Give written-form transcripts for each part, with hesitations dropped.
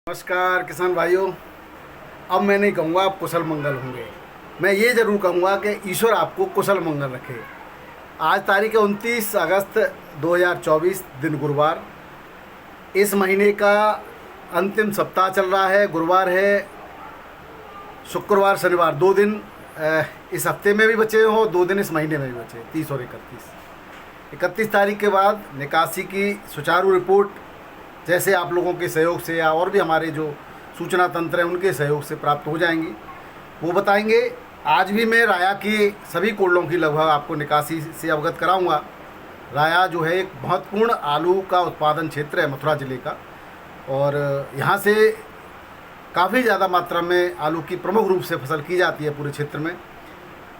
नमस्कार किसान भाइयों। अब मैं नहीं कहूँगा आप कुशल मंगल होंगे, मैं ये ज़रूर कहूँगा कि ईश्वर आपको कुशल मंगल रखे। आज तारीख है 29 अगस्त 2024, दिन गुरुवार। इस महीने का अंतिम सप्ताह चल रहा है। गुरुवार है, शुक्रवार, शनिवार, 2 दिन इस हफ्ते में भी बचे हो, 2 दिन इस महीने में भी बचे, 30 और 31 तारीख के बाद निकासी की सुचारू रिपोर्ट जैसे आप लोगों के सहयोग से या और भी हमारे जो सूचना तंत्र हैं उनके सहयोग से प्राप्त हो जाएंगी, वो बताएंगे। आज भी मैं राया की सभी कोल्डों की लगभग आपको निकासी से अवगत कराऊंगा। राया जो है एक महत्वपूर्ण आलू का उत्पादन क्षेत्र है मथुरा ज़िले का, और यहाँ से काफ़ी ज़्यादा मात्रा में आलू की प्रमुख रूप से फसल की जाती है पूरे क्षेत्र में।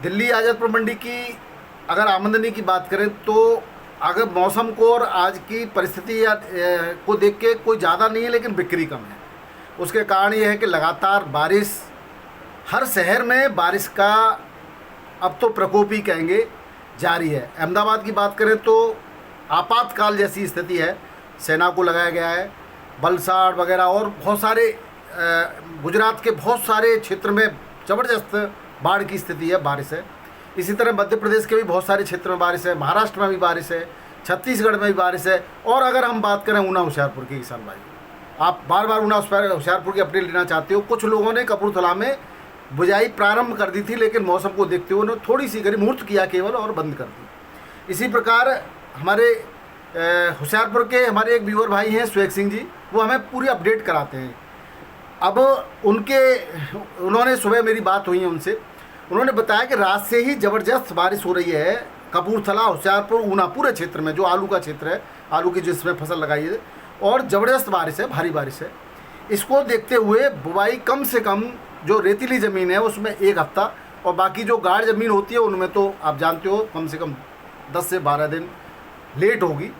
दिल्ली आज़ादपुर मंडी की अगर आमदनी की बात करें तो अगर मौसम को और आज की परिस्थिति या को देख के कोई ज़्यादा नहीं है, लेकिन बिक्री कम है। उसके कारण ये है कि लगातार बारिश, हर शहर में बारिश का अब तो प्रकोप ही कहेंगे जारी है। अहमदाबाद की बात करें तो आपातकाल जैसी स्थिति है, सेना को लगाया गया है। वलसाड़ वगैरह और बहुत सारे गुजरात के बहुत सारे क्षेत्र में ज़बरदस्त बाढ़ की स्थिति है, बारिश है। इसी तरह मध्य प्रदेश के भी बहुत सारे क्षेत्र में बारिश है, महाराष्ट्र में भी बारिश है, छत्तीसगढ़ में भी बारिश है। और अगर हम बात करें ऊना होशियारपुर के किसान भाई, आप बार बार ऊना होशियारपुर की अपडेट लेना चाहते हो। कुछ लोगों ने कपूरथला में बुझाई प्रारंभ कर दी थी, लेकिन मौसम को देखते हुए उन्होंने थोड़ी सी करी, मुहूर्त किया केवल और बंद कर दी। इसी प्रकार हमारे होशियारपुर के हमारे एक व्यूअर भाई हैं सुएग सिंह जी, वो हमें पूरी अपडेट कराते हैं। अब उन्होंने सुबह मेरी बात हुई है उनसे, उन्होंने बताया कि रात से ही ज़बरदस्त बारिश हो रही है कपूरथला, होशियारपुर, ऊना पूरे क्षेत्र में, जो आलू का क्षेत्र है, आलू की जिसमें फसल लगाई है, और ज़बरदस्त बारिश है, भारी बारिश है। इसको देखते हुए बुवाई कम से कम जो रेतीली ज़मीन है उसमें 1 हफ्ता, और बाकी जो गाढ़ ज़मीन होती है उनमें तो आप जानते हो कम से कम 10 से 12 दिन लेट होगी।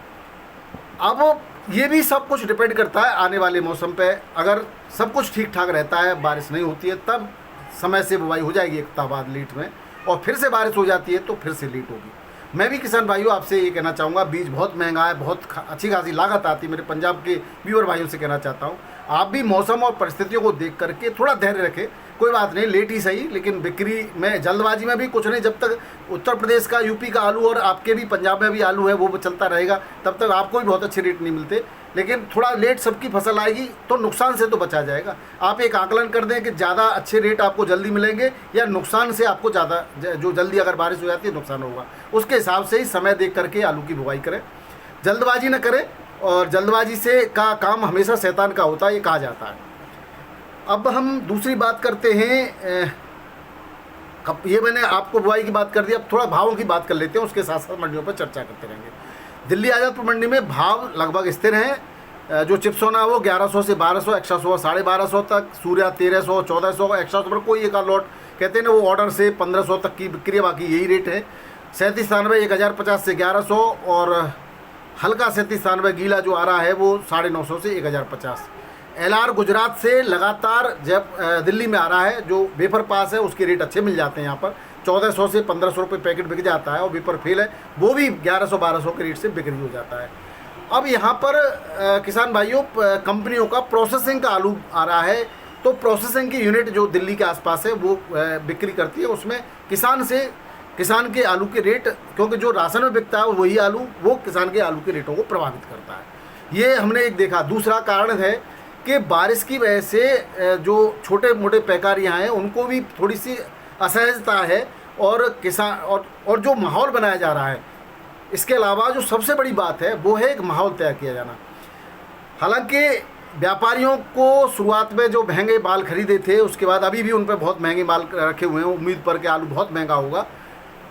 अब ये भी सब कुछ डिपेंड करता है आने वाले मौसम पे। अगर सब कुछ ठीक ठाक रहता है, बारिश नहीं होती है, तब समय से बुवाई हो जाएगी 1 हफ्ता बाद लेट में, और फिर से बारिश हो जाती है तो फिर से लेट होगी। मैं भी किसान भाइयों आपसे ये कहना चाहूँगा, बीज बहुत महंगा है, बहुत अच्छी खासी लागत आती है। मेरे पंजाब के व्यूअर भाइयों से कहना चाहता हूँ, आप भी मौसम और परिस्थितियों को देख करके थोड़ा धैर्य रखें। कोई बात नहीं, लेट ही सही, लेकिन बिक्री में जल्दबाजी में भी कुछ नहीं। जब तक उत्तर प्रदेश का, यूपी का आलू और आपके भी पंजाब में भी आलू है वो चलता रहेगा, तब तक आपको भी बहुत अच्छे रेट नहीं मिलते। लेकिन थोड़ा लेट सबकी फसल आएगी तो नुकसान से तो बचा जाएगा। आप एक आकलन कर दें कि ज़्यादा अच्छे रेट आपको जल्दी मिलेंगे या नुकसान से आपको ज़्यादा, जो जल्दी अगर बारिश हो जाती है नुकसान होगा, उसके हिसाब से ही समय देख करके आलू की बुवाई करें, जल्दबाजी न करें। और जल्दबाजी से का काम हमेशा शैतान का होता है, ये कहा जाता है। अब हम दूसरी बात करते हैं। ये मैंने आपको बुवाई की बात कर दी, अब थोड़ा भावों की बात कर लेते हैं, उसके साथ साथ मंडियों पर चर्चा करते रहेंगे। दिल्ली आज़ादपुर मंडी में भाव लगभग स्थिर हैं। जो चिप्सोना है वो 1100 से 1200, एक्स्ट्रा 1250 तक, सूर्या 1300, 1400, एक्स्ट्रा पर कोई एक लॉट कहते हैं ना, वो ऑर्डर से 1500 तक की बिक्री है, बाकी यही रेट है। 3793 1050 से 1100, और हल्का 3793 गीला जो आ रहा है वो 950 से 1050। LR गुजरात से लगातार जब दिल्ली में आ रहा है, जो वेफर पास है उसके रेट अच्छे मिल जाते हैं यहाँ पर, 1400 से 1500 रुपये पैकेट बिक जाता है, और वेफर फेल है वो भी 1100-1200 के रेट से बिक्री हो जाता है। अब यहाँ पर किसान भाइयों, कंपनियों का प्रोसेसिंग का आलू आ रहा है, तो प्रोसेसिंग की यूनिट जो दिल्ली के आसपास है वो बिक्री करती है, उसमें किसान के आलू के रेट, क्योंकि जो राशन में बिकता है वही आलू, वो किसान के आलू के रेटों को प्रभावित करता है। ये हमने एक देखा। दूसरा कारण है कि बारिश की वजह से जो छोटे मोटे पैकारियाँ हैं उनको भी थोड़ी सी असहजता है, और किसान और जो माहौल बनाया जा रहा है, इसके अलावा जो सबसे बड़ी बात है वो है एक माहौल तैयार किया जाना। हालांकि व्यापारियों को शुरुआत में जो महंगे माल खरीदे थे, उसके बाद अभी भी उन पर बहुत महंगे माल रखे हुए हैं, उम्मीद पर कि आलू बहुत महंगा होगा,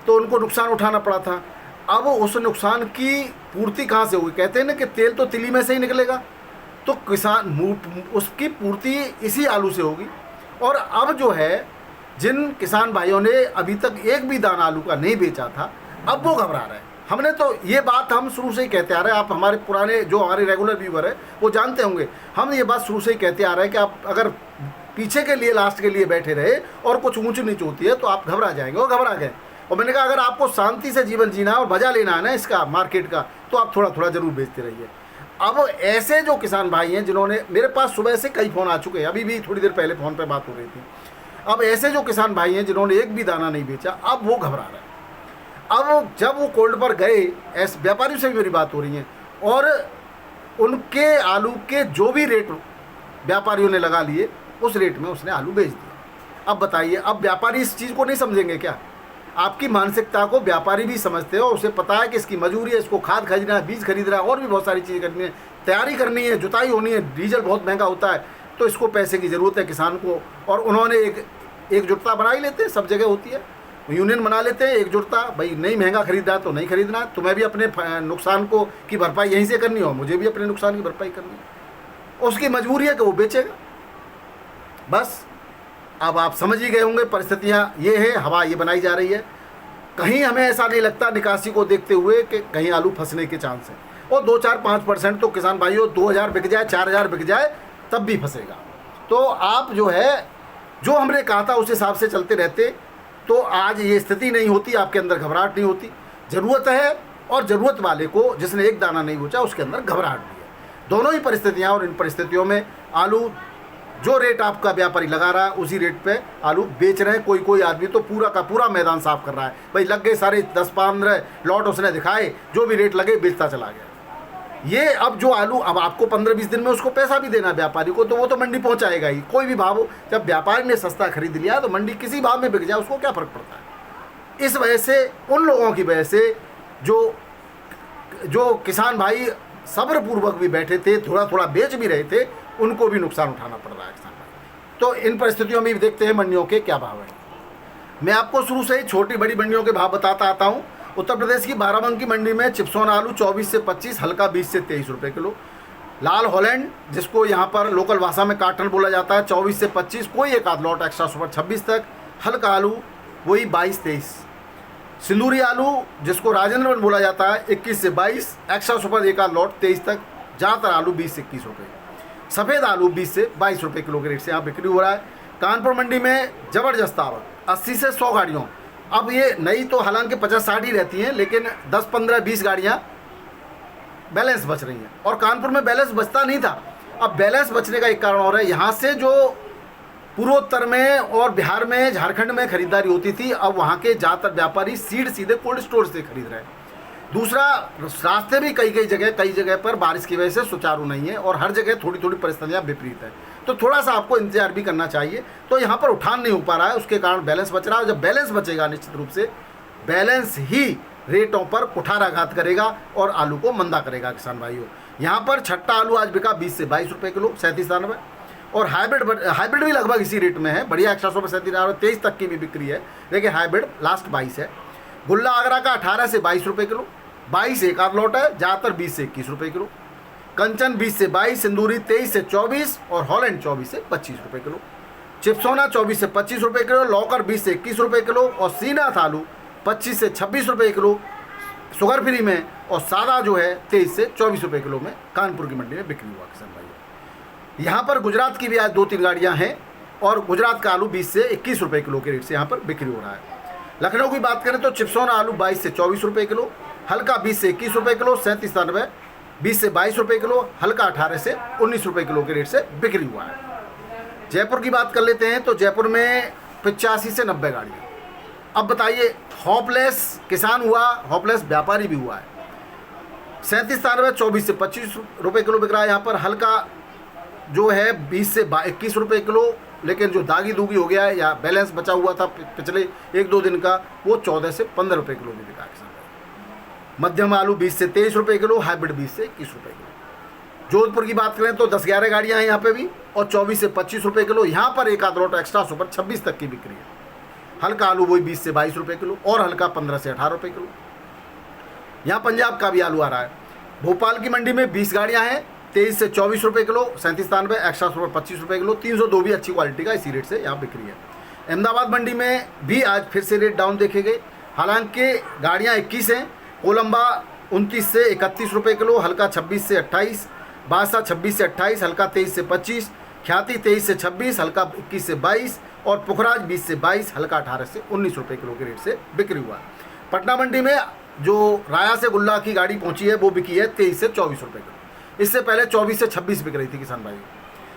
तो उनको नुकसान उठाना पड़ा था। अब उस नुकसान की पूर्ति कहाँ से होगी? कहते हैं ना कि तेल तो तिली में से ही निकलेगा, तो किसान उसकी पूर्ति इसी आलू से होगी। और अब जो है, जिन किसान भाइयों ने अभी तक एक भी दाना आलू का नहीं बेचा था, अब वो घबरा रहे हैं। हमने तो ये बात हम शुरू से ही कहते आ रहे हैं, आप हमारे पुराने जो हमारे रेगुलर व्यूअर है वो जानते होंगे, हम ये बात शुरू से ही कहते आ रहे हैं कि आप अगर पीछे के लिए, लास्ट के लिए बैठे रहे और कुछ ऊंच नीच होती है तो आप घबरा जाएंगे, और घबरा गए। और मैंने कहा अगर आपको शांति से जीवन जीना और मजा लेना है ना इसका, मार्केट का, तो आप थोड़ा थोड़ा ज़रूर बेचते रहिए। अब ऐसे जो किसान भाई हैं जिन्होंने, मेरे पास सुबह से कई फ़ोन आ चुके हैं, अभी भी थोड़ी देर पहले फ़ोन पे बात हो रही थी। अब ऐसे जो किसान भाई हैं जिन्होंने एक भी दाना नहीं बेचा, अब वो घबरा रहे हैं। अब जब वो कोल्ड पर गए, ऐसे व्यापारियों से भी मेरी बात हो रही है, और उनके आलू के जो भी रेट व्यापारियों ने लगा लिए, उस रेट में उसने आलू बेच दिया। अब बताइए, अब व्यापारी इस चीज़ को नहीं समझेंगे क्या? आपकी मानसिकता को व्यापारी भी समझते हो, उसे पता है कि इसकी मजूरी है, इसको खाद खरीदना है, बीज खरीदना है, और भी बहुत सारी चीज़ें करनी है, तैयारी करनी है, जुताई होनी है, डीजल बहुत महंगा होता है, तो इसको पैसे की ज़रूरत है किसान को। और उन्होंने एकजुटता बना ही लेते हैं, सब जगह होती है, यूनियन बना लेते हैं, एकजुटता, भाई नहीं महंगा खरीदना है तो नहीं खरीदना, तुम्हें भी अपने नुकसान को की भरपाई यहीं से करनी हो, मुझे भी अपने नुकसान की भरपाई करनी है। उसकी मजबूरी है कि वो बेचेगा, बस। अब आप समझ ही गए होंगे परिस्थितियाँ ये है, हवा ये बनाई जा रही है। कहीं हमें ऐसा नहीं लगता निकासी को देखते हुए कि कहीं आलू फंसने के चांस है। और 2-4-5% तो किसान भाइयों 2000 बिक जाए, 4000 बिक जाए, तब भी फंसेगा। तो आप जो है, जो हमने कहा था उस हिसाब से चलते रहते तो आज ये स्थिति नहीं होती, आपके अंदर घबराहट नहीं होती। ज़रूरत है, और ज़रूरत वाले को जिसने एक दाना नहीं बेचा उसके अंदर घबराहट भी है। दोनों ही परिस्थितियाँ, और इन परिस्थितियों में आलू जो रेट आपका व्यापारी लगा रहा है उसी रेट पे आलू बेच रहे हैं। कोई आदमी तो पूरा का पूरा मैदान साफ कर रहा है, भाई लग गए सारे 10-15 लॉट उसने दिखाए, जो भी रेट लगे बेचता चला गया। ये अब जो आलू, अब आपको 15-20 दिन में उसको पैसा भी देना व्यापारी को, तो वो तो मंडी पहुंचाएगा ही, कोई भी भाव हो। जब व्यापारी ने सस्ता खरीद लिया तो मंडी किसी भाव में बिक जाए उसको क्या फ़र्क पड़ता है। इस वजह से, उन लोगों की वजह से जो किसान भाई सब्रपूर्वक भी बैठे थे, थोड़ा थोड़ा बेच भी रहे थे, उनको भी नुकसान उठाना पड़ रहा है किसान भाई। तो इन परिस्थितियों में भी देखते हैं मंडियों के क्या भाव हैं। मैं आपको शुरू से ही छोटी बड़ी मंडियों के भाव बताता आता हूँ। उत्तर प्रदेश की बाराबंकी मंडी में चिप्सोना आलू 24 से 25, हल्का 20 से 23 रुपये किलो। लाल हॉलैंड, जिसको यहाँ पर लोकल भाषा में काटन बोला जाता है, 24 से 25, कोई एक आध लॉट एक्स्ट्रा सुपर 26 तक। हल्का आलू वही 22-23। सिंदूरी आलू, जिसको राजेंद्र बोला जाता है, 21 से 22, एक्स्ट्रा सुपर एक आध लॉट 23 तक। ज़्यादातर आलू 20 से 21 रुपये। सफ़ेद आलू 20 से 22 रुपये किलो के रेट से यहाँ बिक्री हो रहा है। कानपुर मंडी में ज़बरदस्त आवक, 80 से 100 गाड़ियों। अब ये नई तो हालांकि 50-60 ही रहती हैं, लेकिन 10-15-20 गाड़ियाँ बैलेंस बच रही हैं। और कानपुर में बैलेंस बचता नहीं था, अब बैलेंस बचने का एक कारण और है, यहाँ से जो पूर्वोत्तर में और बिहार में, झारखंड में खरीदारी होती थी, अब वहाँ के ज़्यादातर व्यापारी सीड सीधे कोल्ड स्टोर से खरीद रहे हैं। दूसरा, रास्ते भी कई जगह पर बारिश की वजह से सुचारू नहीं है, और हर जगह थोड़ी थोड़ी परिस्थितियाँ विपरीत है, तो थोड़ा सा आपको इंतजार भी करना चाहिए। तो यहाँ पर उठान नहीं हो पा रहा है, उसके कारण बैलेंस बच रहा है। जब बैलेंस बचेगा, निश्चित रूप से बैलेंस ही रेटों पर कुठाराघात करेगा और आलू को मंदा करेगा किसान भाइयों। यहाँ पर छट्टा आलू आज बिका 20 से 22 रुपये किलो, 37-93। और हाइब्रिड भी लगभग इसी रेट में है, बढ़िया 137-93, 23 तक की भी बिक्री है, लेकिन हाइब्रिड लास्ट 22 है। गुल्ला आगरा का 18 से 22 रुपये किलो, 22 एक आध लॉट है, ज़्यादातर 20 से 21 रुपये किलो। कंचन 20 से 22, सिंदूरी 23 से 24, और हॉलैंड 24 से 25 रुपये किलो। चिप्सोना 24 से 25 रुपये किलो, लौकर 20 से 21 रुपये किलो, और सीनाथ आलू 25 से 26 रुपये किलो शुगर फ्री में, और सादा जो है 23 से 24 रुपये किलो में कानपुर की मंडी में बिक्री हुआ किसान भाई। यहाँ पर गुजरात की भी आज 2-3 गाड़ियाँ हैं, और गुजरात का आलू 20 से 21 रुपये किलो के रेट से यहाँ पर बिक्री हो रहा है। लखनऊ की बात करें तो चिप्सोना आलू 22 से 24 रुपये किलो, हल्का 20 से 21 रुपये किलो, 37-93, 20 से 22 रुपये किलो, हल्का 18 से 19 रुपये किलो के रेट से बिक्री हुआ है। जयपुर की बात कर लेते हैं तो जयपुर में 85 से 90 गाड़ियाँ। अब बताइए, होपलेस किसान हुआ, होपलेस व्यापारी भी हुआ है। 37-93, 24 से 25 रुपये किलो बिक रहा है यहाँ पर। हल्का जो है 20 से 21 रुपये किलो, लेकिन जो दागी दूगी हो गया है या बैलेंस बचा हुआ था पिछले 1-2 दिन का, वो 14 से 15 रुपये किलो भी बिका किसान। मध्यम आलू 20 से 23 रुपये किलो, हाइब्रिड 20 से 21 रुपये किलो। जोधपुर की बात करें तो 10-11 गाड़ियाँ हैं यहाँ पे भी, और 24 से 25 रुपये किलो। यहाँ पर एक आध लॉट एक्स्ट्रा सुपर 26 तक की बिक्री है। हल्का आलू वही 20 से 22 रुपये किलो, और हल्का 15 से 18 रुपये किलो। यहाँ पंजाब का भी आलू आ रहा है। भोपाल की मंडी में 20 गाड़ियाँ हैं, 23 से 24 रुपये किलो, 37-93, एक्स्ट्रा सुपर 25 रुपये किलो, 302 भी अच्छी क्वालिटी का इसी रेट से यहाँ बिक्री है। अहमदाबाद मंडी में भी आज फिर से रेट डाउन देखे गए, हालांकि गाड़ियाँ 21 हैं। कोलंबा 29 से 31 रुपये किलो, हल्का 26 से 28, बादशाह 26 से 28, हल्का 23 से 25, ख्याति 23 से 26, हल्का 21 से 22, और पुखराज 20 से 22, हल्का 18 से 19 रुपये किलो के रेट से बिक्री हुआ। पटना मंडी में जो राया से गुल्ला की गाड़ी पहुंची है वो बिकी है 23 से 24 रुपये किलो। इससे पहले 24 से 26 बिक रही थी किसान भाई।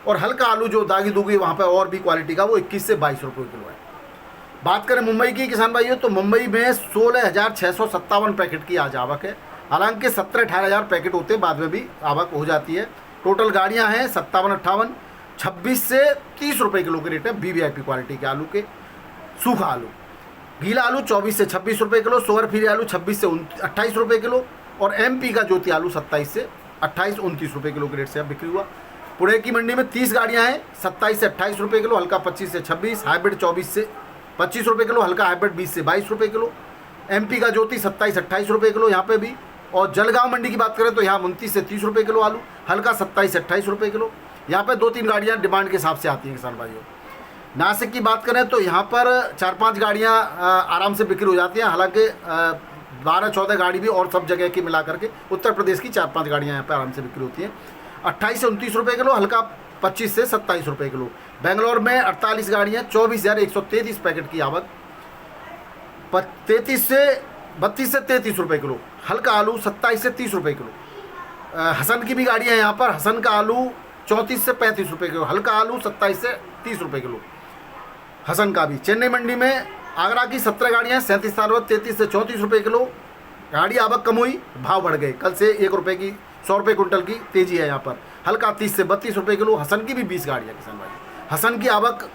और हल्का आलू जो दागी दूगी वहाँ पर और भी क्वालिटी का वो 21 से 22 रुपये किलो है। बात करें मुंबई की किसान भाइयों, तो मुंबई में 16,657 पैकेट की आज आवक है। हालांकि 17-18 हज़ार पैकेट होते हैं, बाद में भी आवक हो जाती है। टोटल गाड़ियां हैं 57-58, 26 से 30 रुपये किलो के रेट है VVIP क्वालिटी के आलू के। सूखा आलू, गीला आलू 24 से 26 रुपये किलो, सुगर फ्री आलू 26 से 28 रुपये किलो, और MP का ज्योति आलू 27 से 28-29 रुपये किलो के रेट से अब बिक्री हुआ। पुणे की मंडी में 30 गाड़ियाँ हैं, 27 से 28 रुपये किलो, हल्का 25 से 26, हाइब्रिड 24 से 25 रुपये किलो, हल्का हाइब्रिड 20 से 22 रुपये किलो। MP का ज्योति 27-28 रुपये किलो यहाँ पे भी। और जलगांव मंडी की बात करें तो यहाँ 29 से 30 रुपये किलो आलू, हल्का 27 से 28 रुपये किलो। यहाँ पे 2-3 गाड़ियाँ डिमांड के हिसाब से आती हैं किसान भाइयों। नासिक की बात करें तो यहाँ पर 4-5 गाड़ियाँ आराम से बिक्री हो जाती हैं। हालांकि 12-14 गाड़ी भी और सब जगह की मिला करके उत्तर प्रदेश की 4-5 गाड़ियाँ यहाँ पर आराम से बिक्री होती हैं। 28 से 29 रुपये किलो, हल्का 25 से 27 रुपये किलो। बेंगलोर में 48 गाड़ियाँ, 24,133 पैकेट की आवक, 32 से 33 रुपये किलो, हल्का आलू 27 से 30 रुपये किलो। हसन की भी गाड़ियाँ यहाँ पर, हसन का आलू 34 से 35 रुपये किलो, हल्का आलू 27 से 30 रुपये किलो हसन का भी। चेन्नई मंडी में आगरा की 17 गाड़ियाँ, 37 से 34 रुपये किलो। गाड़ी आवक कम हुई, भाव बढ़ गए, कल से 1 रुपये की 100 रुपये कुंटल की तेजी है यहाँ पर। हल्का 30 से 32 रुपये किलो। हसन की भी 20 गाड़ियाँ किसान भाई, हसन की आवक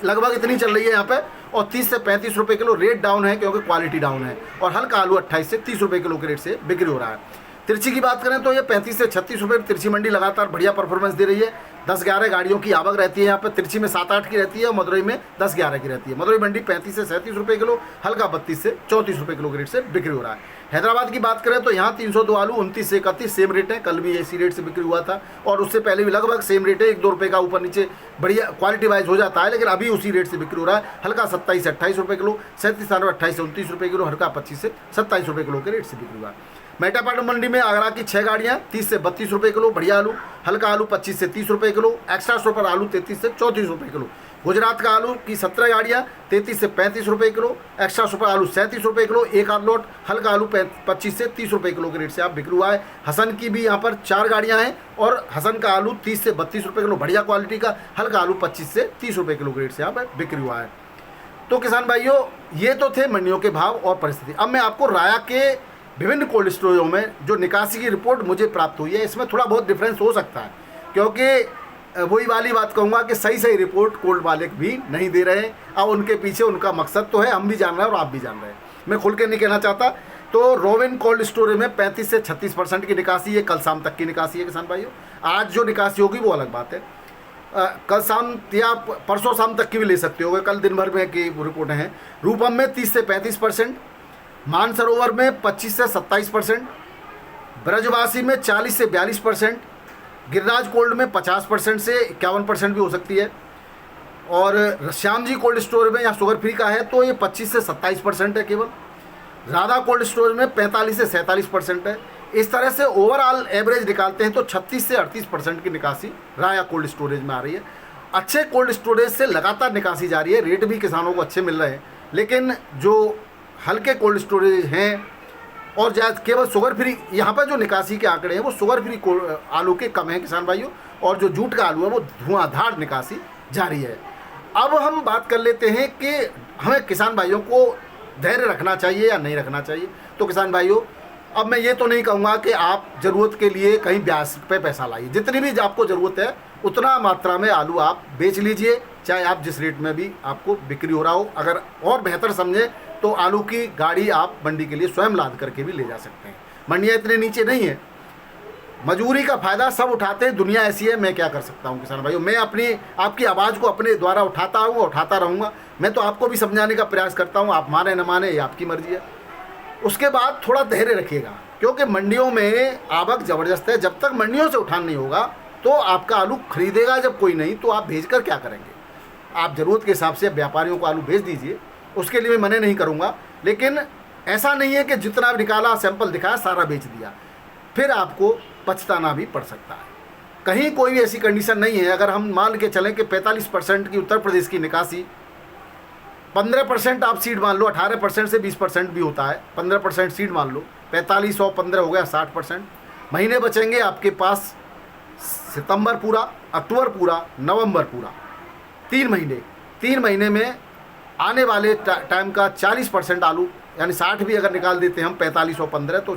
लगभग इतनी चल रही है यहाँ पे, और 30 से 35 रुपये किलो। रेट डाउन है क्योंकि क्वालिटी डाउन है। और हल्का आलू 28 से 30 रुपये किलो के रेट से बिक्री हो रहा है। तिरछी की बात करें तो ये 35 से 36 रुपये। तिरछी मंडी लगातार बढ़िया परफॉर्मेंस दे रही है। 10-11 गाड़ियों की आवक रहती है यहाँ पर। तिरछी में 7-8 की रहती है और मदुरई में 10-11 की रहती है। मदुरई मंडी 35 से 37 रुपये किलो, हल्का 32 से 34 रुपये किलो के रेट से बिक्री हो रहा है। हैदराबाद की बात करें तो यहाँ 302 आलू 29 से 31 सेम रेट है। कल भी इसी रेट से बिक्री हुआ था और उससे पहले भी लगभग सेम रेट है। 1-2 रुपये का ऊपर नीचे बढ़िया क्वालिटी वाइज हो जाता है, लेकिन अभी उसी रेट से बिक्री हो रहा है। हल्का 27 से 28 रुपये किलो, 37 28 से 29 रुपये किलो, हल्का 25 से 27 रुपये किलो के रेट से बिक्री हुआ है। मेटापाटम मंडी में आगरा की 6 गाड़ियाँ 30 से 32 रुपये किलो, बढ़िया आलू, हल्का आलू 25 से 30 रुपये किलो, एक्स्ट्रा सुपर आलू 33 से 34 रुपये किलो। गुजरात का आलू की 17 गाड़ियाँ 33 से 35 रुपये किलो, एक्स्ट्रा सुपर आलू 37 रुपये किलो, एक आध लोट, हल्का आलू 25 से 30 रुपये किलो के रेट से आप बिक्री हुआ है। हसन की भी यहाँ पर 4 गाड़ियाँ हैं और हसन का आलू 30 से 32 रुपये किलो, बढ़िया क्वालिटी का, हल्का आलू 25 से 30 रुपये किलो के रेट से यहाँ पर बिक्री हुआ है। तो किसान भाइयों, ये तो थे मंडियों के भाव और परिस्थिति। अब मैं आपको राया के विभिन्न कोल्ड स्टोरेजों में जो निकासी की रिपोर्ट मुझे प्राप्त हुई है, इसमें थोड़ा बहुत डिफरेंस हो सकता है, क्योंकि वही वाली बात कहूँगा कि सही रिपोर्ट कोल्ड वाले भी नहीं दे रहे हैं। अब उनके पीछे उनका मकसद तो है, हम भी जान रहे हैं और आप भी जान रहे हैं, मैं खुल के नहीं कहना चाहता। तो रोविन कोल्ड स्टोरेज में 35 से 36% की निकासी है। कल शाम तक की निकासी है किसान भाइयों। आज जो निकासी होगी वो अलग बात है। कल शाम या परसों शाम तक की भी ले सकते हो, कल दिन भर में की रिपोर्टें हैं। रूपम में 30 से 35%, मानसरोवर में 25 से 27%, ब्रजवासी में 40 से 42%, गिरिराज कोल्ड में 50% से 51% भी हो सकती है, और श्याम जी कोल्ड स्टोर में या शुगर फ्री का है तो ये 25 से 27% है केवल। राधा कोल्ड स्टोरेज में 45 से 47% है। इस तरह से ओवरऑल एवरेज निकालते हैं तो 36 से 38% की निकासी राया कोल्ड स्टोरेज में आ रही है। अच्छे कोल्ड स्टोरेज से लगातार निकासी जारी है, रेट भी किसानों को अच्छे मिल रहे हैं, लेकिन जो हल्के कोल्ड स्टोरेज हैं और ज्यादा केवल शुगर फ्री, यहाँ पर जो निकासी के आंकड़े हैं वो शुगर फ्री आलू के कम हैं किसान भाइयों, और जो जूट का आलू है वो धुआंधार निकासी जारी है। अब हम बात कर लेते हैं कि हमें किसान भाइयों को धैर्य रखना चाहिए या नहीं रखना चाहिए। तो किसान भाइयों, अब मैं ये तो नहीं कहूँगा कि आप ज़रूरत के लिए कहीं ब्याज पे पैसा लाइए, जितनी भी आपको ज़रूरत है उतना मात्रा में आलू आप बेच लीजिए, चाहे आप जिस रेट में भी आपको बिक्री हो रहा हो। अगर और बेहतर समझे तो आलू की गाड़ी आप मंडी के लिए स्वयं लाद करके भी ले जा सकते हैं। मंडियाँ इतने नीचे नहीं है, मजबूरी का फ़ायदा सब उठाते हैं, दुनिया ऐसी है, मैं क्या कर सकता हूँ किसान भाइयों। मैं अपनी आपकी आवाज़ को अपने द्वारा उठाता हूँ, उठाता रहूँगा। मैं तो आपको भी समझाने का प्रयास करता हूँ, आप माने न माने ये आपकी मर्जी है। उसके बाद थोड़ा धैर्य रखिएगा, क्योंकि मंडियों में आवक ज़बरदस्त है। जब तक मंडियों से उठान नहीं होगा तो आपका आलू खरीदेगा जब कोई नहीं, तो आप भेज कर क्या करेंगे। आप ज़रूरत के हिसाब से व्यापारियों को आलू भेज दीजिए, उसके लिए मैं मना नहीं करूँगा, लेकिन ऐसा नहीं है कि जितना निकाला सैंपल दिखाया सारा बेच दिया, फिर आपको पछताना भी पड़ सकता है। कहीं कोई भी ऐसी कंडीशन नहीं है। अगर हम मान के चलें कि 45% की उत्तर प्रदेश की निकासी, 15% आप सीड मान लो, 18% से 20% भी होता है, 15% सीड मान लो, 45 और 15 हो गया 60%। महीने बचेंगे आपके पास सितंबर पूरा, अक्टूबर पूरा, नवंबर पूरा, 3 महीने में आने वाले टाइम का 40% आलू, यानी 60 भी अगर निकाल देते हैं हम 4515, तो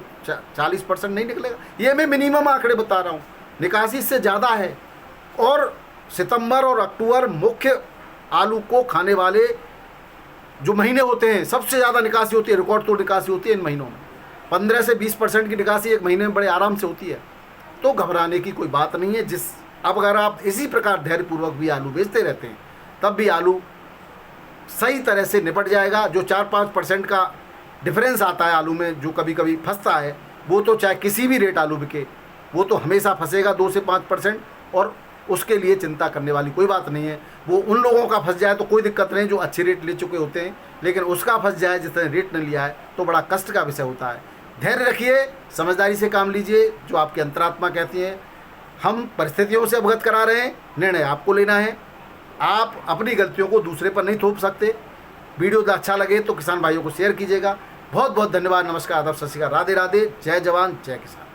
40% नहीं निकलेगा। ये मैं मिनिमम आंकड़े बता रहा हूँ, निकासी इससे ज़्यादा है। और सितंबर और अक्टूबर मुख्य आलू को खाने वाले जो महीने होते हैं, सबसे ज़्यादा निकासी होती है, रिकॉर्ड तोड़ निकासी होती है इन महीनों में। 15 से 20% की निकासी एक महीने में बड़े आराम से होती है। तो घबराने की कोई बात नहीं है। अब अगर आप इसी प्रकार धैर्यपूर्वक भी आलू बेचते रहते हैं, तब भी आलू सही तरह से निपट जाएगा। जो 4-5% का डिफरेंस आता है आलू में, जो कभी कभी फंसता है, वो तो चाहे किसी भी रेट आलू बिके, वो तो हमेशा फंसेगा 2 से 5%, और उसके लिए चिंता करने वाली कोई बात नहीं है। वो उन लोगों का फंस जाए तो कोई दिक्कत नहीं जो अच्छे रेट ले चुके होते हैं, लेकिन उसका फंस जाए जिसने रेट न लिया है तो बड़ा कष्ट का विषय होता है। धैर्य रखिए, समझदारी से काम लीजिए, जो आपकी अंतरात्मा कहती है। हम परिस्थितियों से अवगत करा रहे हैं, निर्णय आपको लेना है। आप अपनी गलतियों को दूसरे पर नहीं थोप सकते। वीडियो अच्छा लगे तो किसान भाइयों को शेयर कीजिएगा। बहुत बहुत धन्यवाद। नमस्कार, आदाब, सत श्री अकाल, राधे राधे, जय जवान जय किसान।